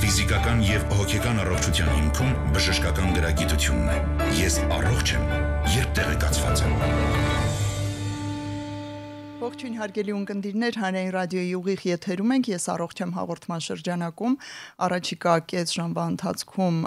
Ֆիզիկական եւ հոգեկան առողջության հիմքում բժշկական գրագիտությունն է։ Ես առողջ եմ, երբ տեղեկացված եմ։ Ողջույն հարգելի ունկնդիրներ, Հանրային ռադիոյի ուղիղ եթերում ենք, ես առողջ եմ հաղորդման շրջանակում, առաջիկա կես ժամվա ընթացքում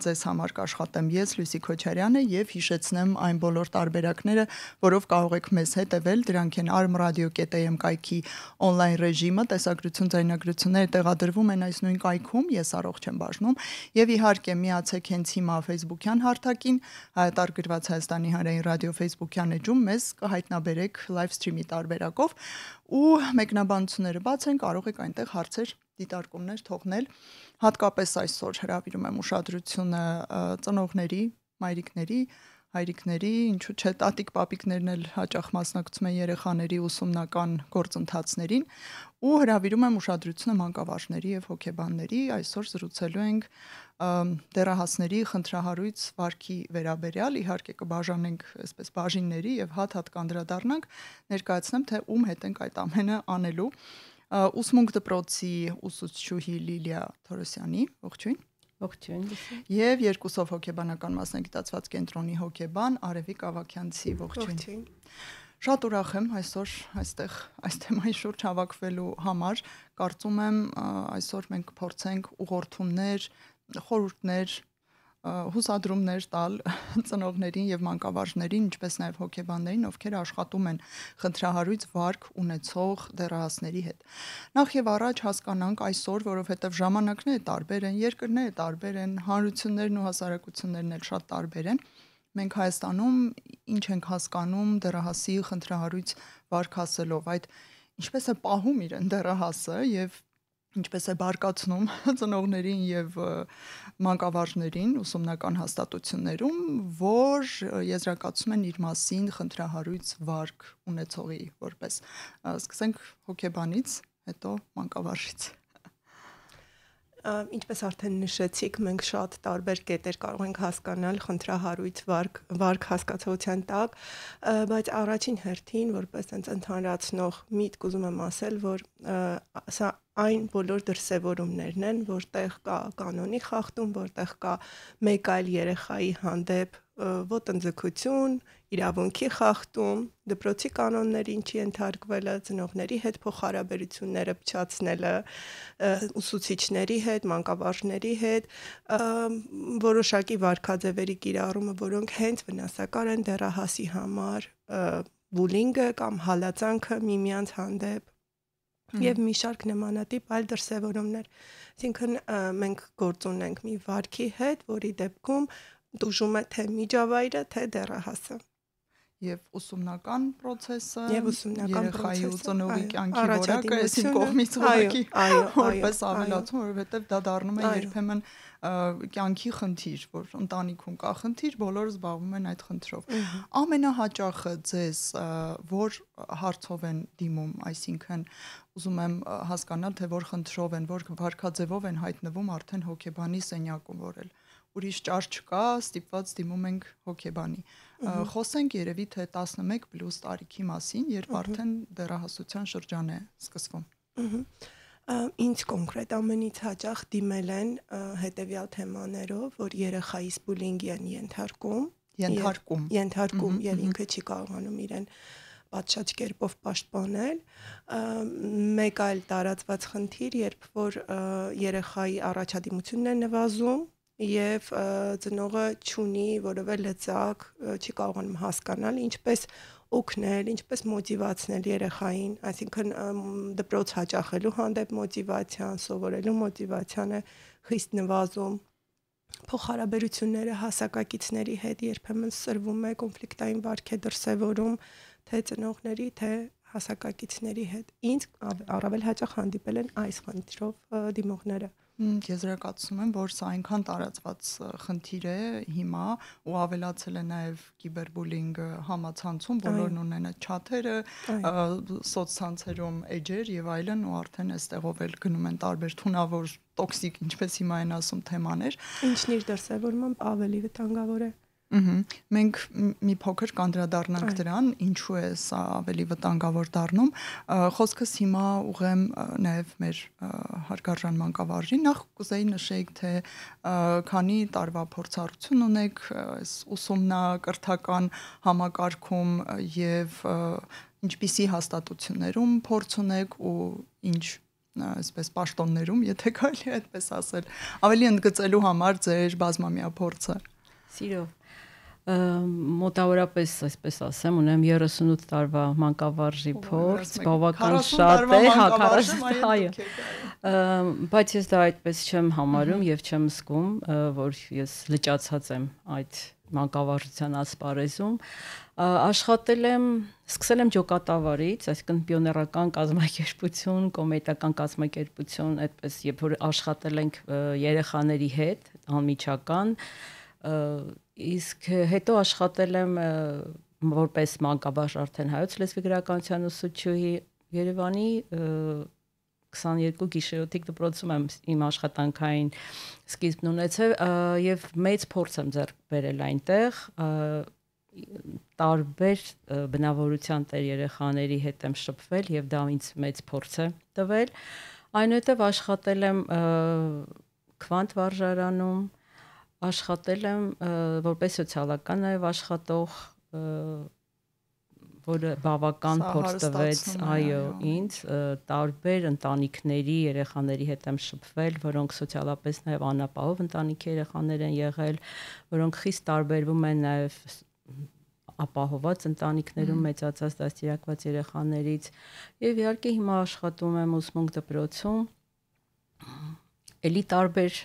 ձեզ համար կաշխատեմ ես Լույսի Քոչարյանը եւ հիշեցնեմ այն բոլոր տարբերակները, որով կարող եք մեզ հետևել, դրանք են armradio.am կայքի on-line ռեժիմը, տեսագրություն, ձայնագրությունները տեղադրվում են այս նույն կայքում, ես առողջ եմ բաժնում եւ իհարկե միացեք հենց հիմա Facebook-յան հարթակին, հայտարարված Հայաստանի Հանրային ռադիո Facebook-յան էջում մեզ կհայտնաբերեք live stream-ի տարբերակով ու մեկնաբանությունները բաց են, կարող եք այնտեղ հարցեր, դիտարկումներ թողնել, հատկապես այսօր հրավիրում եմ ուշադրությունը ծնողների, մայրիկների, հայրիկների, ինչու՞ չէ, տատիկ պապիկներն էլ հաճախ մասնակցում են երեխաների ուսումնական գործընթացներին ու հրավիրում եմ ուշադրությունը մանկավարժների եւ հոգեբանների, այսօր զրուցելու ենք դեռահասների խնդրահարույց վարքի վերաբերյալ, իհարկե կբաժանենք այսպես բաժինների եւ հատ-հատ կանդրադառնանք, ներկայացնեմ թե ում հետ ենք այդ ամենը անելու։ Ուսմունք դպրոցի ուսուցչուհի Լիլիա Թորոսյանի, ողջույն։ Ողջույն։ Եւ երկուսով հոգեբանական մասնագիտացված կենտրոնի հոգեբան Արևիկ Ավագյանցի, ողջույն։ Շատ ուրախ եմ այսօր այստեղ այս թեմայի շուրջ հավաքվելու համար, կարծում եմ այսօր մենք կփորձենք ուղղորդումներ, խորհուրդներ, հուսադրումներ տալ ծնողներին եւ մանկավարժներին, ինչպես նաեւ հոգեբաններին, ովքեր աշխատում են խնդրահարույց վարք ունեցող դեռահասների հետ։ Նախ եւ առաջ հասկանանք այսօր, որովհետեւ ժամանակները տարբեր են, երկրները տարբեր են, հանրություններն ու հասարակություններն էլ շատ տարբեր են։ Մենք Հայաստանում ինչ ենք հասկանում դեռահասի խնդրահարույց վարք ասելով, այդ ինչպես է պահում իրեն դեռահասը եւ ինչպես է բարկացնում ծնողներին եւ մանկավարժներին ուսումնական հաստատություններում, որ եզրակացում են իր մասին խնդրահարույց վարք ունեցողի որպես։ Սկսենք հոգեբանից, հետո մանկավարժից։ Ինչպես արդեն նշեցիք, մենք շատ տարբեր կետեր կարող ենք հասկանալ խնդրահարույց վարք հասկացության տակ, բայց առաջին հերթին, որպես ընդհանրացնող միտք ուզում եմ ասել, որ սա այն բոլոր դրսևորումներն են, որտեղ կա կանոնի խախտում, որտեղ կա մեկ այլ երեխայի հանդեպ ոտնձգություն, իրավունքի խախտում, դպրոցի կանոններին չենթարկվելը, ծնողների հետ փոխհարաբերությունները փչացնելը, ուսուցիչների հետ, մանկավարժների հետ, որոշակի վարքաձևերի կիրառումը, որոնք հենց վնասակար են դեռահասի համար, բուլինգը կամ հալածանքը միմյանց հանդեպ եւ մի շարք նմանատիպ այլ դրսևորումներ։ Այսինքն մենք գործ ունենք մի վարքի հետ, որի դեպքում դժում է թե միջավայրը, թե դեռահասը։ Եվ ուսումնական process-ը, երեխայի ու ծնողի կյանքի որակը այս իմ կողմից ուղղակի որպես ավելացում, որովհետև դա դառնում է երբեմն կյանքի խնդիր, որ ընտանիքում կա խնդիր, բոլորը զբաղվում են այդ խնդրով։ Ամենահաճախը ձեզ որ հարցով են դիմում, այսինքն ուզում եմ հասկանալ, թե որ խնդրով են, որ վարքաձևով են հայտնվում արդեն հոգեբանի սենյակում, որել ուրիշ ճար չկա, ստիպված դիմում ենք հոգեբանի։ Խոսենք երևի թե 11+ տարիքի մասին, երբ արդեն դեռահասության շրջան է սկսվում։ Ինձ կոնկրետ ամենից հաճախ դիմել են հետևյալ թեմաներով, որ երեխայիս բուլինգի են ենթարկում եւ ինքը չի կարողանում իրեն պատշաճ կերպով պաշտպանել։ Մեկ այլ տարածված խնդիր, երբ որ երեխայի առաջադիմությունն է նվազում եւ ծնողը չունի որևէ լծակ, չի կարողանում հասկանալ ինչպես օգնել, ինչպես մոտիվացնել երեխային, այսինքն դպրոց հաճախելու հանդեպ մոտիվացիան, սովորելու մոտիվացիան է խիստ նվազում։ Փոխհարաբերությունները հասակակիցների հետ երբեմն սրվում է, կոնֆլիկտային վարք է դրսևորում թե ծնողների, թե հասակակիցների հետ։ Ինձ առավել հաճախ հանդիպել են այս խնդրով դիմողները։ Եզրակացում եմ, որ սա այնքան տարածված խնդիր է հիմա ու ավելացել է նաև կիբերբուլինգ համացանցում, բոլորն ունեն այդ չաթերը, սոցցանցերում էջեր եւ այլն ու արդեն այստեղով էլ գնում են տարբեր թունավոր տոքսիկ, ինչպես հիմա են ասում, թեմաներ։ Ինչն իր դրսևորմամբ ավելի վտանգավոր է։ Մենք մի փոքր կանդրադառնանք դրան, ինչու է սա ավելի վտանգավոր դառնում։ Խոսքս հիմա ուղեմ նաև մեր հարգարժան մանկավարժին, նախ կուզեի նշեիք, թե քանի տարվա փորձառություն ունեք այս ուսումնակրթական համակարգում եւ ինչպիսի հաստատություններում փորձ ունեք ու ինչ այսպես պաշտոններում, եթե կարելի այդպես ասել, ավելի ընդգծելու համար ձեր բազմամյա փորձը։ Սիրով մոտավորապես այսպես ասեմ, ունեմ 38 տարվա մանկավարժի փորձ, բավական շատ է, 40, այո։ Բայց ես դա այդպես չեմ համարում եւ չեմ զգում, որ ես լճացած եմ այդ մանկավարժության ասպարեզում։ Աշխատել եմ, սկսել եմ ջոկատավարից, այսինքն պիոներական կազմակերպություն, կոմերցիական կազմակերպություն, այդպես երբ որ աշխատել ենք երեխաների հետ, անմիջական, իսկ հետո աշխատել եմ որպես մանկավարժ արդեն հայոց լեզվի գրականության ուսուցչուհի Երևանի 22 գիշերօթիկ դպրոցում եմ իմ աշխատանքային սկիզբն ունեցել եւ մեծ փորձ եմ ձեռք բերել այնտեղ տարբեր բնավորության տեր երեխաների հետ եմ շփվել եւ դա ինձ մեծ փորձ է տվել այնուհետեւ աշխատել եմ Քվանտ վարժարանում աշխատել եմ որպես սոցիալական նաև աշխատող, որը բավական փորձ տվեց, այո, ինձ տարբեր ընտանիքների երեխաների հետ եմ շփվել, որոնք սոցիալապես նաև անապահով ընտանիքի երեխաներ են եղել, որոնք խիստ տարբերվում են նաև ապահոված ընտանիքներում մեծացած դաստիարակված երեխաներից եւ իհարկե հիմա աշխատում եմ ուսմունք դպրոցում, էլի տարբեր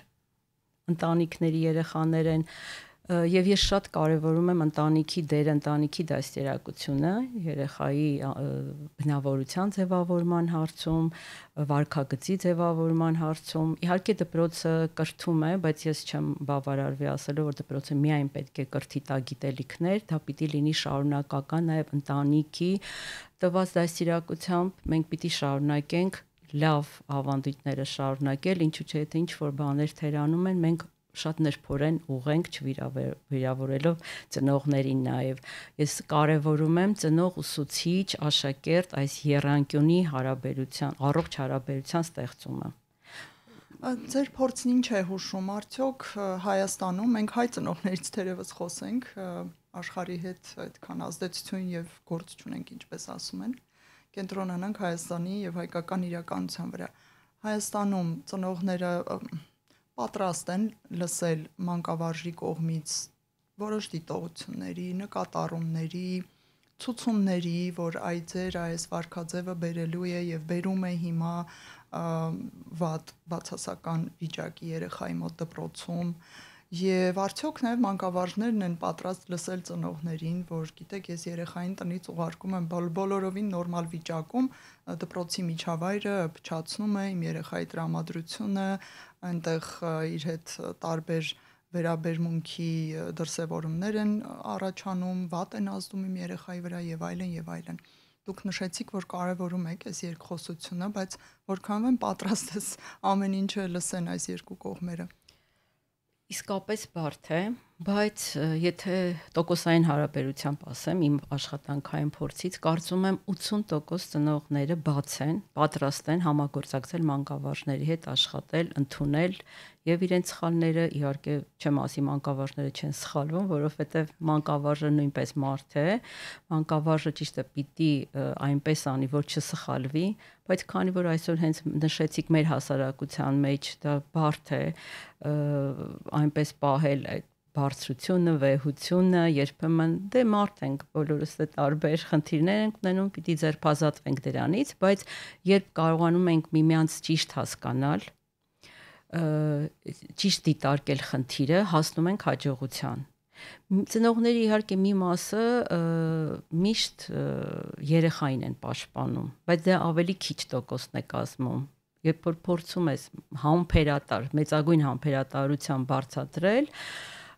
ընտանիքների երեխաներ են եւ ես շատ կարեւորում եմ ընտանիքի դեր, ընտանիքի դաստիարակությունը երեխայի բնավորության ձևավորման հարցում, վարքագծի ձևավորման հարցում։ Իհարկե դպրոցը կրթում է, բայց ես չեմ բավարարվի ասելով, որ դպրոցը միայն պետք է կրթի տա գիտելիքներ, դա պիտի լինի շարունակական նաեւ ընտանիքի տված դաստիարակությամբ մենք պիտի շարունակենք լավ ավանդույթները շարունակել, ինչու՞ չէ, եթե ինչ որ բաներ թերանում են, մենք շատ նրբորեն ուղենք չվիրավորելով ծնողներին նաև։ Ես կարևորում եմ ծնող ուսուցիչ, աշակերտ այս եռանկյունի հարաբերության, առողջ հարաբերության ստեղծումը։ Ձեր փորձն ինչ է հուշում, արդյոք Հայաստանում մենք հայ ծնողներից թերևս խոսենք, աշխարհի հետ այդքան ազդեցություն եւ գործ չունենք, ինչպես ասում են, կենտրոնանանք Հայաստանի եւ հայկական իրականության վրա։ Հայաստանում ծնողները պատրաստ են լսել մանկավարժի կողմից որոշ դիտողությունների, նկատառումների, ցուցումների, որ ձեր այս վարքաձևը բերելու է եւ բերում է հիմա վատ բացասական վիճակի երեխայի մոտ դպրոցում եւ արդյոք նաեւ մանկավարժներն են պատրաստ լսել ծնողներին, որ գիտեք, ես երեխային տնից ուղարկում եմ բոլորովին նորմալ վիճակում, դպրոցի միջավայրը փչացնում է իմ երեխայի տրամադրությունը, այնտեղ իր հետ տարբեր վերաբերմունքի դրսևորումներ են առաջանում, վատ են ազդում իմ երեխայի վրա եւ այլն եւ այլն։ Դուք նշեցիք, որ կարևորում եք այս երկխոսությունը, բայց որքանով են պատրաստ ես ամեն ինչը լսեն այս երկու կողմերը։ Իսկապես բարդ է, բայց եթե տոկոսային հարաբերությամբ ասեմ իմ աշխատանքային փորձից, կարծում եմ 80% ծնողները բաց են, պատրաստ են համագործակցել մանկավարժների հետ, աշխատել, ընդունել եւ իրենց սխալները, իհարկե չեմ ասի մանկավարժները չեն սխալվում, որովհետեւ մանկավարժը նույնպես մարդ է, մանկավարժը ճիշտ է պիտի այնպես անի, որ չսխալվի, բայց քանի որ այսօր հենց նշեցիք մեր հասարակության մեջ դա բարդ է այնպես պահել այդ բարձրությունը, վեհությունը, երբեմն դե մարդ ենք, բոլորս դե տարբեր խնդիրներ ենք ունենում, պիտի ձերբազատվենք դրանից, բայց երբ կարողանում ենք միմյանց ճիշտ հասկանալ, ճիշտ դիտարկել խնդիրը, հասնում ենք հաջողության։ Ծնողների իհարկե մի մասը միշտ երեխային են պաշտպանում, բայց դա ավելի քիչ տոկոսն է կազմում։ Երբ որ փորձում ես համբերատար, մեծագույն համբերատարությամբ բարձրացնել,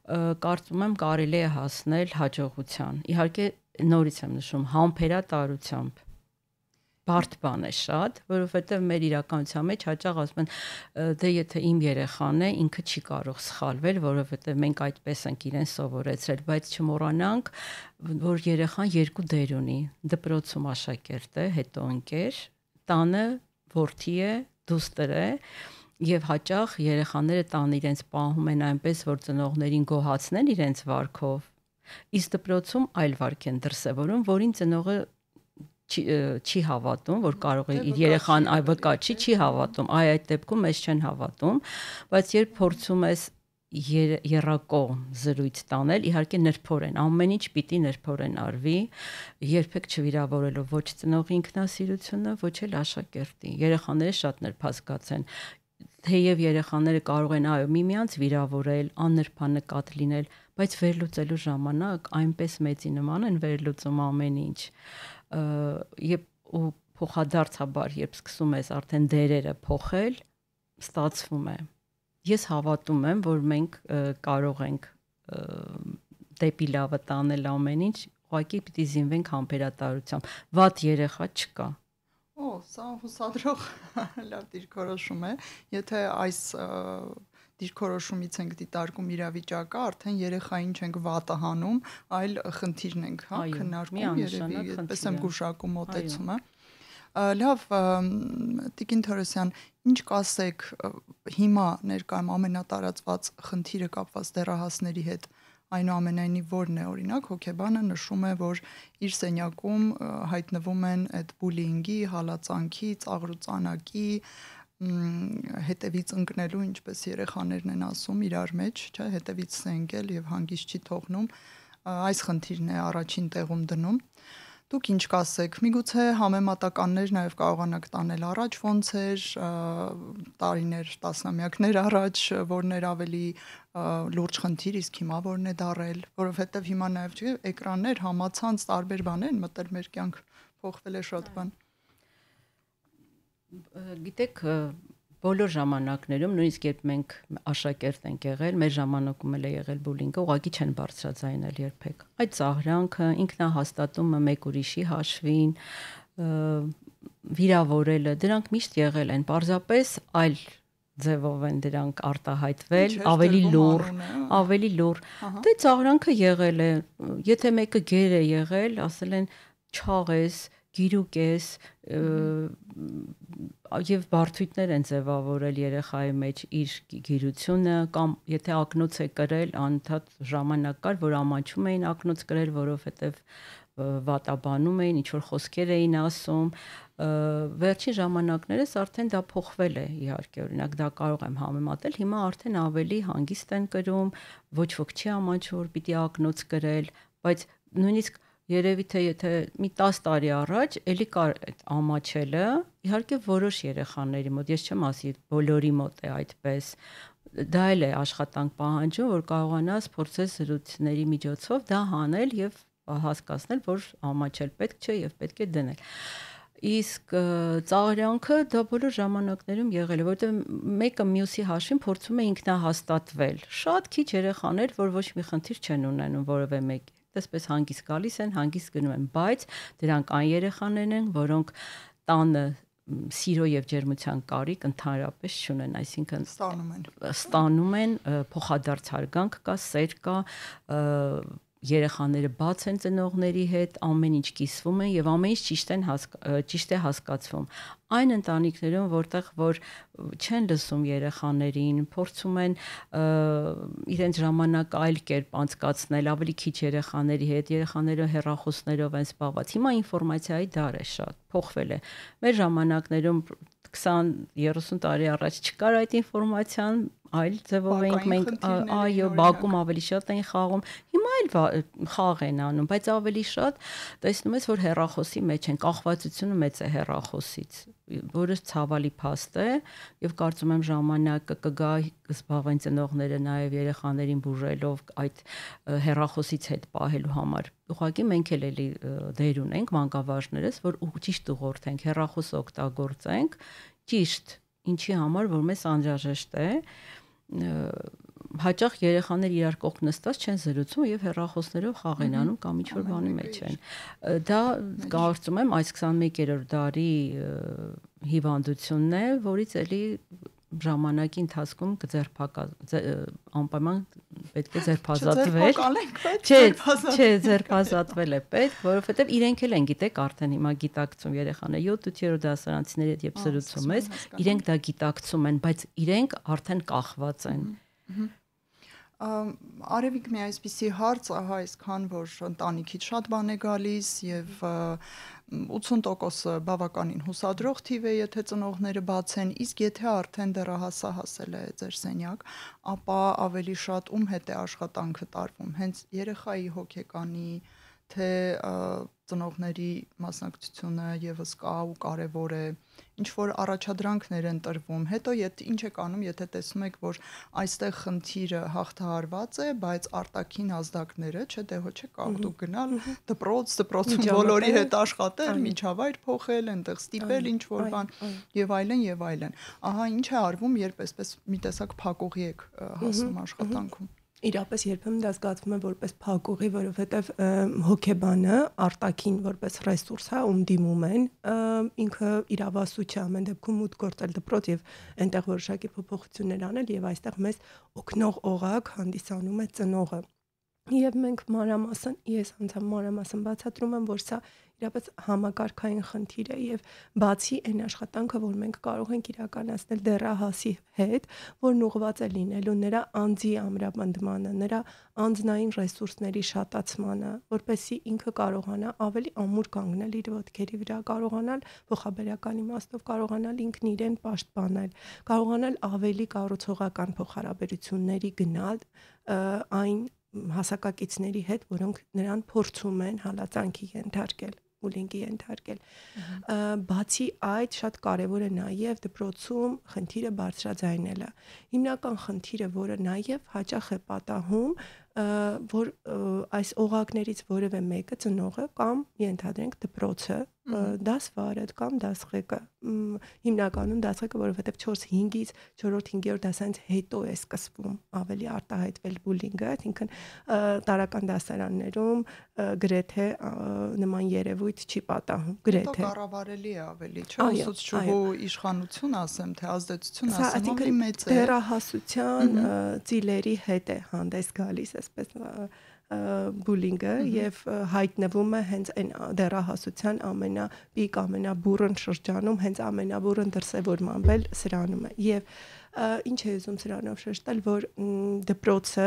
կարծում եմ կարելի է հասնել հաջողության։ Իհարկե նորից եմ նշում համբերատարությամբ, բարդ բան է շատ, որովհետև մեր իրականության մեջ հաճախ ասում են դե եթե իմ երեխան է, ինքը չի կարող սխալվել, որովհետև մենք այդպես ենք իրեն սովորեցրել, բայց չմոռանանք, որ երեխան երկու դեր ունի՝ դպրոցում աշակերտ է, հետո ընկեր, տանը որդի է, դուստր է, եւ հաճախ երեխաները տանը իրենց պահում են այնպես, որ ծնողներին գոհացնեն իրենց վարքով, իսկ դպրոցում այլ վարք են դրսևորում, որին ծնողը չի հավատում, որ կարող է իր երեխան վկա չի հավատում, այդ դեպքում մեզ չեն հավատում, բայց երբ փորձում ես երակողմ զրույց տանել, իհարկե նրբորեն, ամեն ինչ պիտի նրբորեն արվի, երբեք չվիրավորելով ոչ ծնողի ինքնասիրությունը, ոչ էլ աշակերտի։ Երեխաները շատ նրբազգաց են, թեև երեխաները կարող են միմյանց վիրավորել, աննրբանկատ լինել, բայց վերլուծելու ժամանակ այնպես մեծի նման են վերլուծում ամեն ինչ։ Եվ փոխադարձաբար, երբ սկսում ես արդեն դերերը փոխել, ստացվում է։ Ես հավատում եմ, որ մենք կարող ենք դեպի լավը տանել ամեն ինչ, ուղղակի պիտի զինվենք համբերատարությամբ։ Վատ երեխա չկա։ Սա հուսադրող լավ դիրքորոշում է։ Եթե այս դիրքորոշումից ենք դիտարկում իրավիճակը, արդեն երեխային չենք վատը հանում, այլ խնդիրն ենք, քննարկում, երևի այդպես եմ գուշակում մոտեցումը։ Լավ, Տիկին Թորոսյան, ինչ կասեք հիմա ներկայում ամենատարածված խնդիրը կապված դեռահասների հետ, այնուամենայնիվ որն է, օրինակ հոգեբանը նշում է, որ իր սենյակում հայտնվում են այդ բուլինգի, հալածանքի, ծաղրուծանակի, հետևից ընկնելու, ինչպես երեխաներն են ասում իրար մեջ, չէ, հետևից սենկել եւ հանգիստ չի թողնում, այս խնդիրն է առաջին տեղում դնում։ Դուք ինչ կասեք, միգուցե համեմատականներ նաև կարողանաք տանել առաջ ոնց էր, տարիներ, տասնամյակներ առաջ, որն էր ավելի լուրջ խնդիր, իսկ հիմա որն է դարել, որովհետև հիմա նաև էկրաններ, համացանց, տարբեր բաներ են մտել մեր կյանք, փոխվել է շատ բան։ Գիտեք, բոլոր ժամանակներում, նույնիսկ երբ մենք աշակերտ ենք եղել, մեր ժամանակում էլ է եղել բուլինգը, ուղղակի չեն բարձրաձայնել երբեք։ Այդ ծաղրանքը, ինքնահաստատումը մեկ ուրիշի հաշվին, վիրավորելը, դրանք միշտ եղել են, պարզապես այլ ձևով են դրանք արտահայտվել, ավելի լուր։ Դե ծաղրանքը եղել է, եթե մեկը գեր է եղել, ասել են չաղ ես, գիրուկ ես, եւ բարդույթներ են ձևավորել երեխայի մեջ իր գիրությունը, կամ եթե ակնոց է կրել, անընդհատ ժամանակ կար, որ ամաչում էին ակնոց կրել, որովհետեւ վատաբանում էին, ինչ որ խոսքեր էին ասում, վերջին ժամանակներս արդեն դա փոխվել է, իհարկե, օրինակ դա կարող եմ համեմատել, հիմա արդեն ավելի հանգիստ են կրում, ոչ ոք չի ամաչում, որ պիտի ակնոց կրել, բայց նույնիսկ երևի թե եթե մի 10 տարի առաջ էլի կար այդ ամաչելը, իհարկե որոշ երեխաների մոտ, ես չեմ ասի բոլորի մոտ է այդպես, դա էլ է աշխատանք պահանջում, որ կարողանաս փորձես զրույցների միջոցով դա հանել եւ հասկացնել, որ ամաչել պետք չէ եւ պետք է դնել։ Իսկ ծաղրանքը դա բոլոր ժամանակներում եղել է, որովհետեւ մեկը մյուսի հաշվին փորձում է ինքնահաստատվել։ Շատ քիչ երեխաներ, որ ոչ մի խնդիր չեն ունենում որևէ մեկի, այսպես հանգիստ գալիս են, հանգիստ գնում են, բայց դրանք այն երեխաներն են, որոնք տանը սիրո եւ ջերմության կարիք ընդհանրապես չունեն, այսինքն ստանում են, փոխադարձ հարգանք կա, սեր կա, երեխաները բաց են ծնողների հետ, ամեն ինչ կիսվում են եւ ամեն ինչ ճիշտ է հասկացվում։ Այն ընտանիքներում, որտեղ որ չեն լսում երեխաներին, փորձում են իրենց ժամանակը այլ կերպ անցկացնել, ավելի քիչ երեխաների հետ, երեխաները հեռախոսներով են զբաղված։ Հիմա ինֆորմացիայի դար է շատ, փոխվել է։ Մեր ժամանակներում 20-30 տարի առաջ չկար այդ ինֆորմացիան, այլ ձևով էինք մենք, այո, բակում ավելի շատ էին խաղում, հիմա այլ խաղ են անում, բայց ավելի շատ տեսնում ես, որ հեռախոսի մեջ են, կախվածությունը մեծ է հեռախոսից, որը ցավալի փաստ է, եւ կարծում եմ ժամանակը կգա, կզբաղվեն ծնողները նաեւ երեխաներին բուժելով այդ հեռախոսից հետ պահելու համար։ Ուղղակի մենք էլ էլի դեր ունենք մանկավարժներս, որ ճիշտ ուղղորդենք, հեռախոս օգտագործենք, ճիշտ, ինչի համար, որ մեզ անհրաժեշտ է, հաճախ երեխաներ իրար կողք նստած չեն զրուցում եւ հեռախոսներով խաղ են անում կամ ինչ-որ բանի մեջ են։ Դա կարծում եմ այս 21-րդ դարի հիվանդությունն է, որից էլի ժամանակի ընթացքում անպայման պետք է ձերբազատվել։ Չէ, ձերբազատվել է պետք, որովհետև իրենք էլ են գիտեք արդեն հիմա գիտակցում երեխաները 7-8-րդ դասարանցիների հետ երբ զրուցում ես, իրենք դա գիտակցում են, բայց իրենք արդեն կախված են։ Արևիկ մի այսպիսի հարց, ահա այսքան որ ընտանիքից շատ բան է գալիս եւ 80% բավականին հուսադրող թիվ է, եթե ծնողները բաց են, իսկ եթե արդեն դեռահասը հասել է ձեր սենյակ, ապա ավելի շատ ում հետ է աշխատանքը տարվում, հենց երեխայի հոգեկանի, թե ծնողների մասնակցությունը եւս կա ու կարեւոր է, ինչ որ առաջադրանքներ են տրվում, հետո ինչ եք անում, եթե տեսնում եք, որ այստեղ խնդիրը հաղթահարված է, բայց արտաքին ազդակները, չէ, դե հո չէ կարող դուք գնալ դպրոցում բոլորի հետ աշխատել, միջավայր փոխել, այնտեղ ստիպել ինչ որ բան եւ այլն, ահա ինչ է արվում, երբ այսպես մի տեսակ փակուղի եք հասնում աշխատանքում։ Իրապես երբեմն դա զգացվում է որպես փակուղի, որովհետև հոգեբանը արտաքին որպես ռեսուրս է, ում դիմում են, ինքը իրավասու չի ամեն դեպքում մուտք գործել դպրոց եւ այնտեղ որոշակի փոփոխություններ անել եւ այստեղ մեզ օգնող օղակ հանդիսանում է ծնողը։ Եվ մենք ես մանրամասն բացատրում եմ, որ սա իրապես համակարգային խնդիր է եւ բացի այն աշխատանքը, որ մենք կարող ենք իրականացնել դեռահասի հետ, որն ուղղված է լինելու նրա անձի ամրապնդմանը, նրա անձնային ռեսուրսների շատացմանը, որպեսզի ինքը կարողանա ավելի ամուր կանգնել իր ոտքերի վրա, կարողանալ փոխաբերական իմաստով, կարողանալ ինքն իրեն պաշտպանել, կարողանալ ավելի կառուցողական փոխհարաբերությունների գնալ այն հասակակիցների հետ, որոնք նրան փորձում են հալածանքի ենթարկել, բուլինգի ենթարկել։ Բացի այդ, շատ կարևոր է նաև դպրոցում խնդիրը բարձրաձայնելը։ Հիմնական խնդիրը, որը նաև հաճախ է պատահում, որ այս օղակներից որևէ մեկը ծնողը կամ ենթադրենք դպրոցը դասվարը կամ դասղեկը, հիմնականում դասղեկը, որովհետև 4-5-ից 4-5-րդ դասանից հետո է սկսվում ավելի արտահայտվել բուլինգը, այսինքն տարական դասարաններում գրեթե նման երևույթ չի պատահում, գրեթե։ Հետո կառավարելի է ավելի, չէ՞, ուսուցչուհու իշխանություն ասեմ, թե ազդեցություն ասեմ, ավելի մեծ է։ Դեռահասության ծիլերի հետ է հանդես գալիս, այսպես բուլինգը եւ հայտնվում է հենց այն դեռահասության ամենապիկ, ամենաբուրըն շրջանում, հենց ամենաբուրըն դրսևորման վել սրանում է եւ ինչ է ուզում սրանով շեշտել, որ դպրոցը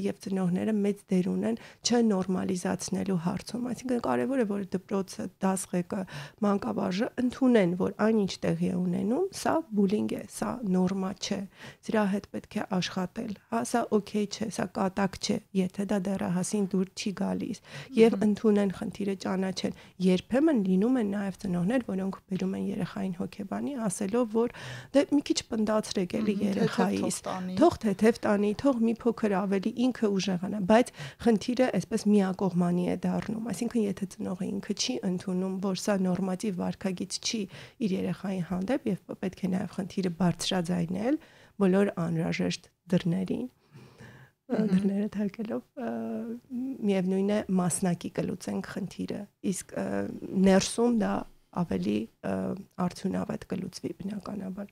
եւ ծնողները մեծ դեր ունեն չնորմալիզացնելու հարցում, այսինքն կարեւոր է, որ դպրոցը, դասղեկը, մանկավարժը ընդունեն, որ այնինչ տեղի է ունենում, սա բուլինգ է, սա նորմա չէ, սրա հետ պետք է աշխատել, հա, սա օքեյ չէ, սա կատակ չէ, եթե դա դեռահասին դուր չի գալիս եւ ընդունեն խնդիրը ճանաչեն։ Երբեմն լինում են նաեւ ծնողներ, որոնք բերում են երեխային հոգեբանի, ասելով, որ դե մի քիչ պնդացրեք էլի երեխայիս, թող թեթև տանի, թող մի փոքր ավելի ինքը ուժեղանա, բայց խնդիրը այսպես միակողմանի է դառնում, այսինքն եթե ծնողը ինքը չի ընդունում, որ սա նորմատիվ վարքագիծ չի իր երեխայի հանդեպ եւ պետք է նաեւ խնդիրը բարձրաձայնել բոլոր անհրաժեշտ դռները թակելով, միևնույն է մասնակի կլուծենք խնդիրը, իսկ ներսում դա ավելի արդյունավետ կլուծվի բնականաբար։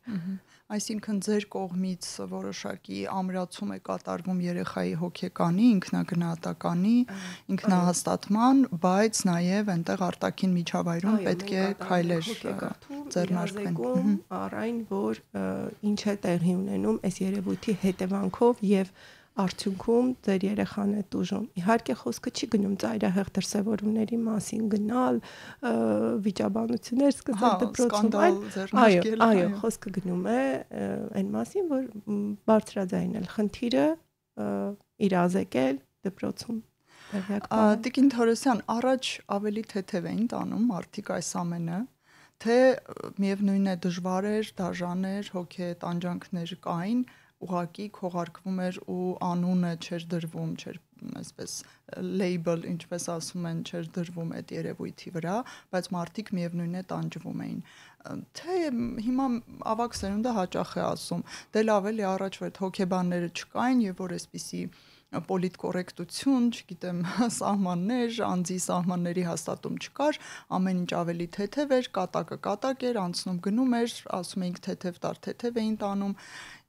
Այսինքն ձեր կողմից որոշակի ամրացում է կատարվում երեխայի հոգեկանի, ինքնագնահատականի, ինքնահաստատման, բայց նաև այնտեղ արտաքին միջավայրում պետք է քայլեր ձեռնարկվեն։ Առ այն, որ ինչ է տեղի ունենում այս երևույթի հետևանքով եւ արդյունքում ձեր երեխան է տուժում։ Իհարկե խոսքը չի գնում ծայրահեղ դրսևորումների մասին, գնալ վիճաբանություններ սկսել դպրոցում, այո, խոսքը գնում է այն մասին, որ բարձրաձայնել խնդիրը, իրազեկել դպրոցում։ Տիկին Թորոսյան, առաջ ավելի թեթև էին տանում մարդիկ այս ամենը, թե միևնույն է դժվար էր, դաժան էր, հոգե տանջանքներ կային, ուղակի քողարկվում էր ու անունը չէր դրվում, չէր այսպես label, ինչպես ասում են, չէր դրվում այդ երևույթի վրա, բայց մարդիկ միևնույն է տանջվում էին։ Թե հիմա ավակ սերունդը հաճախ է ասում, դե լավ էլի առաջ որ այդ հոգեբանները չկային եւ որ այսպիսի պոլիտկորեկտություն, չգիտեմ, սահմաններ, անձի սահմանների հաստատում չկար, ամեն ինչ ավելի թեթև էր, կատակը կատակ էր, անցնում գնում էր, ասում էինք թեթև տար, թեթև էին տանում։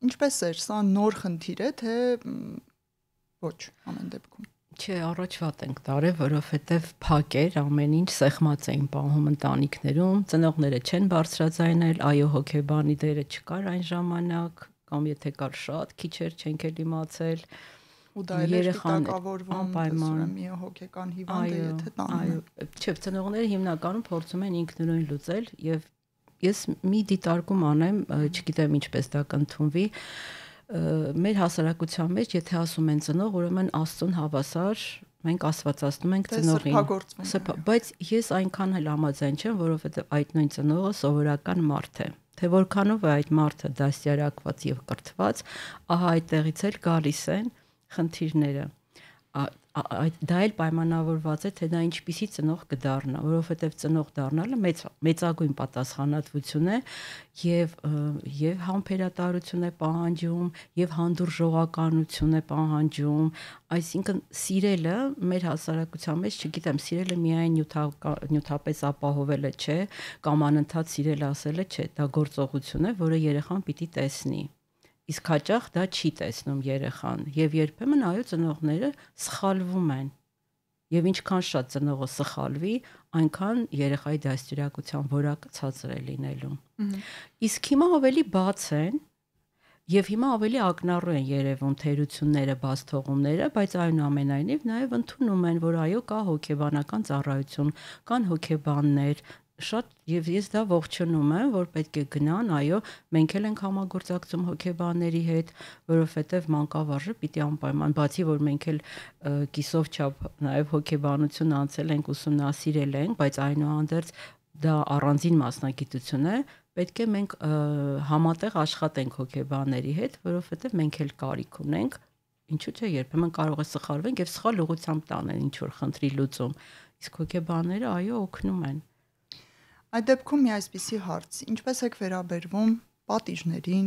Ինչպես էր, սա նոր խնդիր է, թե ոչ, ամեն դեպքում։ Չէ, առաջվա ենք տարել, որովհետև փակ էր, ամեն ինչ սեղմած էին պահում ընտանիքներում, ծնողները չեն բարձրաձայնել, այո, հոգեբանի դերը չկար այն ժամանակ, կամ եթե կար շատ քիչ էր, չենք էլ իմացել։ Ու դա էլ էր դիտակավորվում, մի հոգեկան հիվանդ է, եթե տանում։ Այո, չէ, ծնողները հիմնականում փորձում են ինքնուրույն լուծել եւ ես մի դիտարկում անեմ, չգիտեմ ինչպես դա կընդունվի։ Մեր հասարակության մեջ, եթե ասում են ծնող, ուրեմն Աստծուն հավասար, մենք աստվածացնում ենք ծնողին։ Բայց ես այնքան էլ համաձայն չեմ, որովհետեւ այդ նույն ծնողը սովորական մարդ է։ Թե որքանով է այդ մարդը դաստիարակված եւ կրթված, ահա այդտեղից էլ գալիս են խնդիրները։ Դա էլ պայմանավորված է, թե դա ինչպիսի ծնող կդառնա, որովհետև ծնող դառնալը մեծագույն պատասխանատվություն է եւ համբերատարություն է պահանջում, եւ հանդուրժողականություն է պահանջում, այսինքն սիրելը մեր հասարակության մեջ, չգիտեմ, սիրելը միայն նյութապես ապահովելը չէ, կամ անընդհատ սիրել ասելը չէ, դա գործողություն է, որը երեխան պիտի տեսնի։ Իսկ հաճախ դա չի տեսնում երեխան եւ երբեմն այո ծնողները սխալվում են եւ ինչքան շատ ծնողը սխալվի այնքան երեխայի դաստիարակության որակը ցածր է լինելու իսկ հիմա ավելի բաց են եւ հիմա ավելի ակնառու են երևում թերությունները բաց թողումները բայց այնուամենայնիվ նաեւ ընդունում են որ այո կա հոգեբանական ծառայություն կան հոգեբաններ շատ եւ ես դա ողջունում եմ որ պետք է գնան այո մենք էլ ենք համագործակցում հոգեբանների հետ որովհետեւ մանկավարժը պիտի անպայման բացի որ մենք էլ կիսով չափ նաեւ հոգեբանություն անցել ենք ուսումնասիրել ենք բայց այնուհանդերձ դա առանձին մասնագիտություն է պետք է մենք համատեղ աշխատենք հոգեբանների հետ որովհետեւ մենք էլ կարիք ունենք ինչու՞ չէ երբեմն կարող է սխալվենք եւ սխալ ուղղությամբ տանեն ինչ որ խնդրի լուծում իսկ հոգեբանները այո օգնում են Այդ դեպքում մի այսպիսի հարց, ինչպես եք վերաբերվում պատիժներին,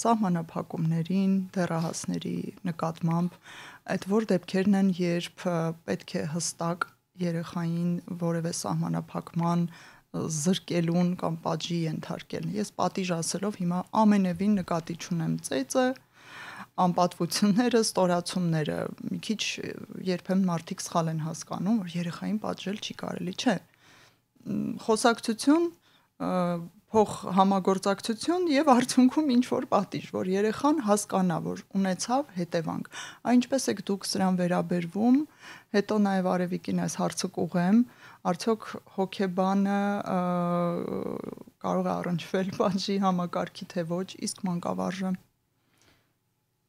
սահմանափակումներին, դեռահասների նկատմամբ, այդ որ դեպքերն են, երբ պետք է հստակ երեխային որևէ սահմանափակման զրկելուն կամ պատժի ենթարկել։ Ես պատիժ ասելով հիմա ամենևին նկատի չունեմ ծեծը, անպատվությունները, ստորացումները, մի քիչ երբեմն մարդիկ սխալ են հասկանում, որ երեխային պատժել չի կարելի, չէ։ Խոսակցություն, փոխ համագործակցություն եւ արդյունքում ինչ որ պատիժ, որ երեխան հասկանա, որ ունեցավ հետևանք։ Այնպես եք դուք սրան վերաբերվում, հետո նաեւ Արևիկին այս հարցը կուղեմ, արդյոք հոգեբանը կարող է առնչվել պատժի համակարգի թե ոչ, իսկ մանկավարժը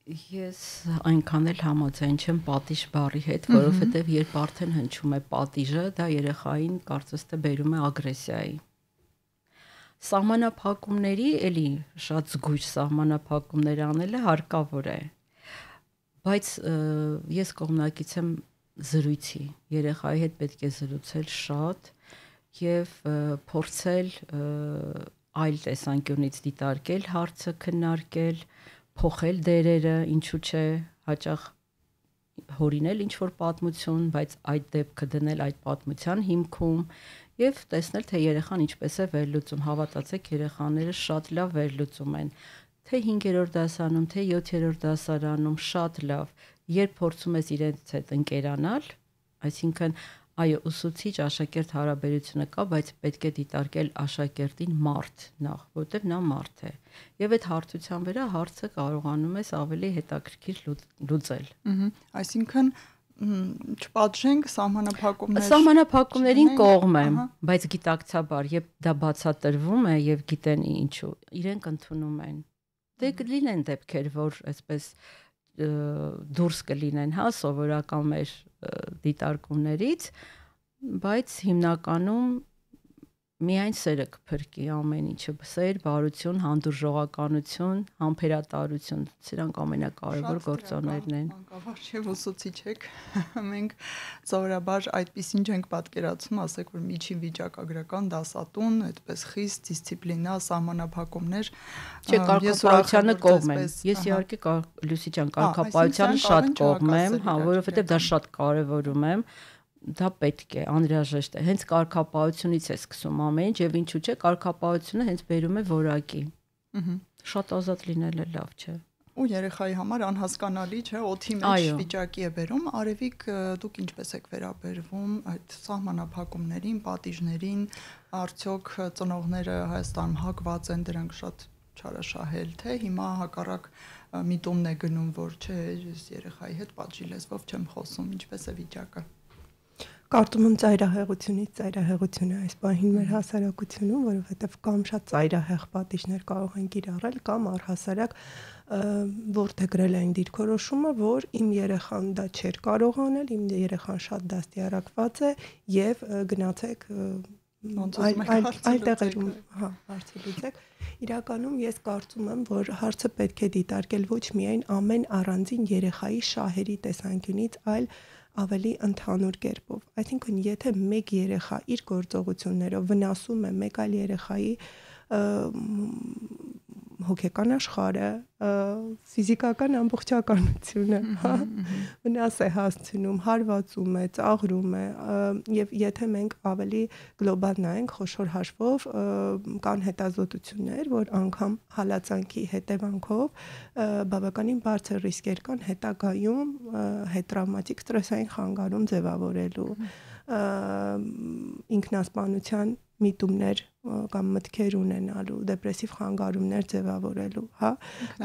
Ես այնքան էլ համաձայն չեմ պատիժ բառի հետ, որովհետև երբ արդեն հնչում է պատիժը, դա երեխային կարծես թե բերում է ագրեսիայի։ Սահմանափակումների էլի շատ զգույշ սահմանափակումներ անելը հարկավոր է։ Բայց ես կողմնակից եմ զրույցի։ Երեխայի հետ պետք է զրուցել շատ եւ փորձել այլ տեսանկյունից դիտարկել հարցը, քննարկել փոխել դերերը, ինչու՞ չէ, հաճախ հորինել ինչ որ պատմություն, բայց այդ դեպքը դնել այդ պատմության հիմքում եւ տեսնել թե երեխան ինչպես է վերլուծում, հավատացեք երեխաները շատ լավ վերլուծում են, թե 5-րդ դասարանում, թե 7-րդ դասարանում, շատ լավ, երբ փորձում ես իրենց հետ ընկերանալ, այսինքն այո, ուսուցիչ աշակերտ հարաբերությունը կա, բայց պետք է դիտարկել աշակերտին մարդ նախ, որտեղ նա մարդ է։ Եվ այդ հարցության վրա հարցը կարողանում ես ավելի հետաքրքիր լուծել։ Այսինքն չպատժենք սահմանափակումներ։ Սահմանափակումներին կողմ եմ, բայց գիտակցաբար, երբ դա բացատրվում է եւ գիտեն ինչու, իրենք ընդունում են։ Դե կլինեն դեպքեր, որ այսպես դուրս կլինեն, հա, սովորական մեր դիտարկումներից, բայց հիմնականում միայն սերը կփրկի ամեն ինչը, սեր, բարություն, հանդուրժողականություն, համբերատարություն, սրանք ամենակարևոր գործոններն են։ Մանկավարժ եւ ուսուցիչ եք։ Մենք սովորաբար այդպեսին չենք պատկերացնում, ասեք որ միջին վիճակագրական դասատուն, այդպես խիստ դիսցիպլինա, սահմանափակումներ։ Չէ, կարգապահությանը կողմ եմ։ Ես իհարկե Լուսի ջան, կարգապահությանը շատ կողմ եմ, հա, որովհետեւ դա շատ կարևորում եմ։ Դա պետք է, անհրաժեշտ է։ Հենց կարգապահությունից է սկսում ամեն ինչ եւ ինչու՞ չէ, կարգապահությունը հենց բերում է որակի։ Շատ ազատ լինելը լավ չէ։ Ու երեխայի համար անհասկանալի չէ, օդի մեջ վիճակի է բերում։ Արևիկ, դուք ինչպես եք վերաբերվում այդ սահմանափակումներին, պատիժներին, արդյոք ծնողները Հայաստանում հակված են դրանք շատ չարաշահել, թե հիմա հակառակ միտումն է գնում, որ չէ, ես երեխայի հետ պատժի լեզվով չեմ խոսում, ինչպես է վիճակը։ Կարծում եմ ծայրահեղությունից ծայրահեղությունը այս պահին մեր հասարակությունում, որովհետև կամ շատ ծայրահեղ պատիժներ կարող են կիրառել, կամ առհասարակ որդեգրել այն դիրքորոշումը, որ իմ երեխան դա չէր կարող անել, իմ երեխան շատ դաստիարակված է եւ գնացեք այլ տեղերում, հա, հարցը լուծեք։ Իրականում ես կարծում եմ, որ հարցը պետք է դիտարկել ոչ միայն ամեն առանձին երեխայի շահերի տեսանկյունից, այլ ավելի ընդհանուր կերպով։ Այսինքն, եթե մեկ երեխա իր գործողություններով վնասում է մեկ այլ երեխայի հոգեկան աշխարհը, ֆիզիկական ամբողջականությունը, հա, վնաս է հասցնում, հարվածում է, ծաղրում է, եւ եթե մենք ավելի գլոբալ նայենք, խոշոր հաշվով կան հետազոտություններ, որ անգամ հալածանքի հետևանքով բավականին բարձր ռիսկեր կան հետագայում հետտրավմատիկ ստրեսային խանգարում ձևավորելու, ինքնասպանության միտումներ կամ մտքեր ունենալու, դեպրեսիվ խանգարումներ ձևավորելու, հա,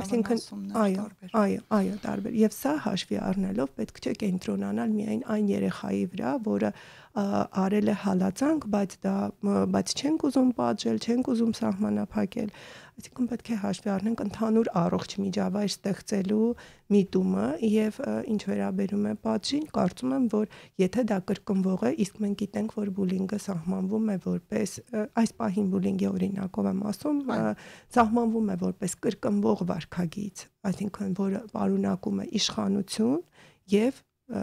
այսինքն այո, տարբեր։ Եվ սա հաշվի առնելով պետք չէ կենտրոնանալ միայն այն երեխայի վրա, որը արել է հալածանք, բայց չենք ուզում պատժել, չենք ուզում սահմանափակել, այսինքն պետք է հաշվի առնենք ընդհանուր առողջ միջավայր ստեղծելու միտումը եւ ինչ վերաբերում է պատժին, կարծում եմ, որ եթե դա կրկնվող է, իսկ մենք գիտենք, որ բուլինգը սահմանվում է որպես այս պահին բուլինգի օրինակով եմ ասում, սահմանվում է որպես կրկնվող վարքագիծ, այսինքն որը պարունակում է իշխանություն եւ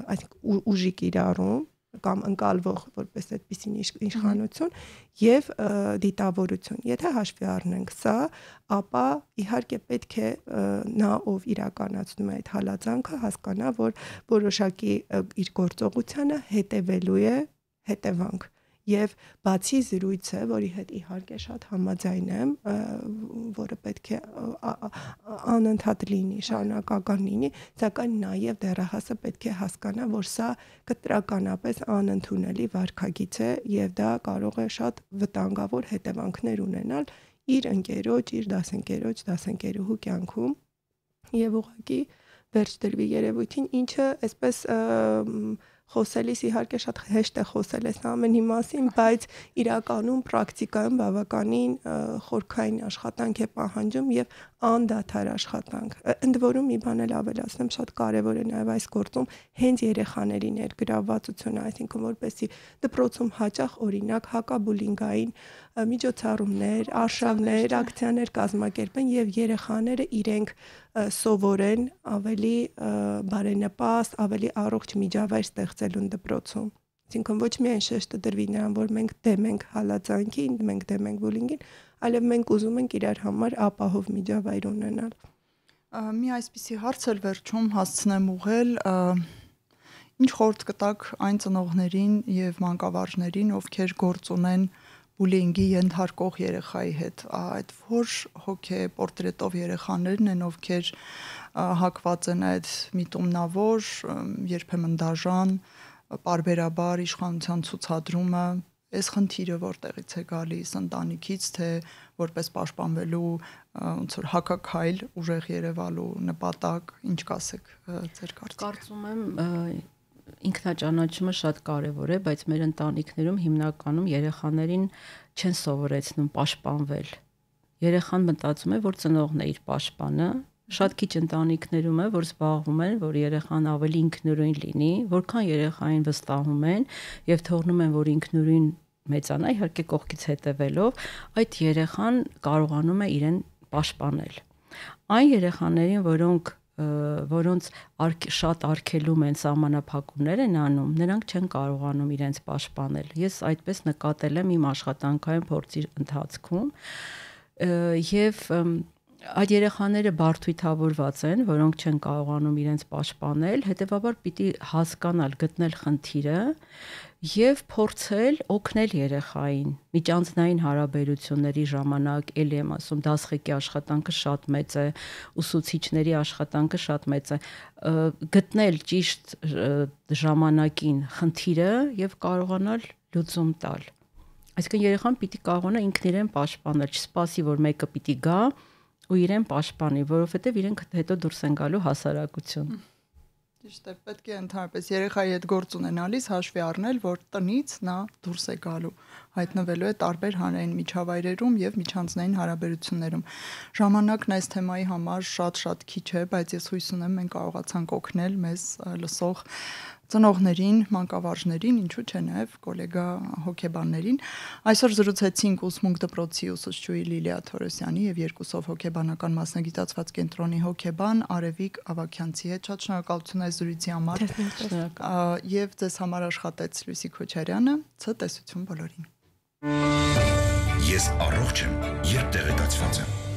այսինքն ուժի կիրառում կամ ընկալվող որպես այդպիսին իշխանություն եւ դիտավորություն։ Եթե հաշվի առնենք սա, ապա իհարկե պետք է նա ով իրականացնում է այդ հալածանքը հասկանա, որ որոշակի իր գործողությանը հետևելու է հետևանք։ Եվ բացի զրույցը, որի հետ իհարկե շատ համաձայն եմ, որը պետք է անընդհատ լինի, շարունակական լինի, սակայն նաև դեռահասը պետք է հասկանա, որ սա կտրականապես անընդունելի վարքագիծ է եւ դա կարող է շատ վտանգավոր հետևանքներ ունենալ իր ընկերոջ, իր դասընկերոջ, դասընկերուհու կյանքում եւ ուղղակի վերջ դրվի երևույթին, ինչը այսպես խոսելիս իհարկե շատ հեշտ է խոսել այս ամենի մասին, բայց իրականում պրակտիկայում բավականին խորքային աշխատանք է պահանջում եւ անդադար աշխատանք։ Ընդ որում մի բան էլ ավելացնեմ, շատ կարեւոր է նաեւ այս գործում հենց երեխաների ներգրավվածությունը, այսինքն որպեսզի դպրոցում հաճախ օրինակ հակաբուլինգային միջոցառումներ, արշավներ, ակցիաներ կազմակերպեն եւ երեխաները իրենք սովորեն ավելի բարենպաստ, ավելի առողջ միջավայր ստեղծելուն դպրոցում։ Այսինքն ոչ միայն շեշտը դրվի նրան, որ մենք դեմ ենք հալածանքին, մենք դեմ ենք բուլինգին, այլև մենք ուզում ենք իրար համար ապահով միջավայր ունենալ։ Մի այսպիսի հարց էլ վերջում հասցնեմ ուղղել, ինչ խորհուրդ կտաք այն ծնողներին եւ մանկավարժներին, ովքեր գործ ունեն բուլինգի ենթարկող երեխայի հետ, այդ որ հոգե պորտրետով երեխաներն են, ովքեր հակված են այդ միտումնավոր, երբեմն դաժան, պարբերաբար իշխանության ցուցադրումը, այս խնդիրը որտեղից է գալիս, ընտանիքից, թե որպես պաշտպանվելու ոնց որ հակաքայլ ուժեղ երևալու նպատակ, ինչ կասեք ձեր կարծիքով։ Կարծում եմ ինքնաճանաչումը շատ կարևոր է, բայց մեր ընտանիքներում հիմնականում երեխաներին չեն սովորեցնում պաշտպանվել։ Երեխան մտածում է, որ ծնողն է իր պաշտպանը, շատ քիչ ընտանիքներում է, որ զբաղվում են, որ երեխան ավելի ինքնուրույն լինի, որքան երեխային վստահում են եւ թողնում են, որ ինքնուրույն մեծանա, իհարկե կողքից հետևելով, այդ երեխան կարողանում է իրեն պաշտպանել։ Այն երեխաներին, որոնց շատ արգելում են, սահմանափակումներ են անում, նրանք չեն կարողանում իրենց պաշտպանել։ Ես այդպես նկատել եմ իմ աշխատանքային փորձի ընթացքում եւ այդ երեխաները բարդույթավորված են, որոնք չեն կարողանում իրենց պաշտպանել, հետեւաբար պիտի հասկանալ, գտնել խնդիրը եւ փորձել օգնել երեխային միջանձնային հարաբերությունների ժամանակ, ելի եմ ասում, դասղեկի աշխատանքը շատ մեծ է, ուսուցիչների աշխատանքը շատ մեծ է, գտնել ճիշտ ժամանակին խնդիրը եւ կարողանալ լուծում տալ։ Այսինքն երեխան պիտի կարողանա ինքն իրեն պաշտպանել, չսպասի, որ մեկը պիտի գա ու իրեն պաշտպանի, որովհետեւ իրենք հետո դուրս են գալու հասարակություն։ Ճիշտ է, պետք է ընդհանրապես երեխայի հետ գործ ունենալիս հաշվի առնել, որ տնից նա դուրս է գալու, հայտնվելու է տարբեր հանրային միջավայրերում եւ միջանձնային հարաբերություններում։ Ժամանակն այս թեմայի համար շատ քիչ է, բայց ես հույս ունեմ մենք կարողացանք օգնել մեզ լսող ծնողներին, մանկավարժներին, ինչու՞ չէ նաև գոլեգա հոգեբաններին։ Այսօր զրուցեցինք ուսմունք դպրոցի ուսուցչուհի Լիլիա Թորոսյանի եւ երկուսով հոգեբանական մասնագիտացված կենտրոնի հոգեբան Արևիկ Ավագյանցի հետ։ Շատ շնորհակալություն այս զրույցի համար։ Եվ ձեզ համար աշխատեց Լուսի Քոչարյանը։ Ցտեսություն բոլորին։ Ես առողջ եմ, երբ տեղեկացված եմ։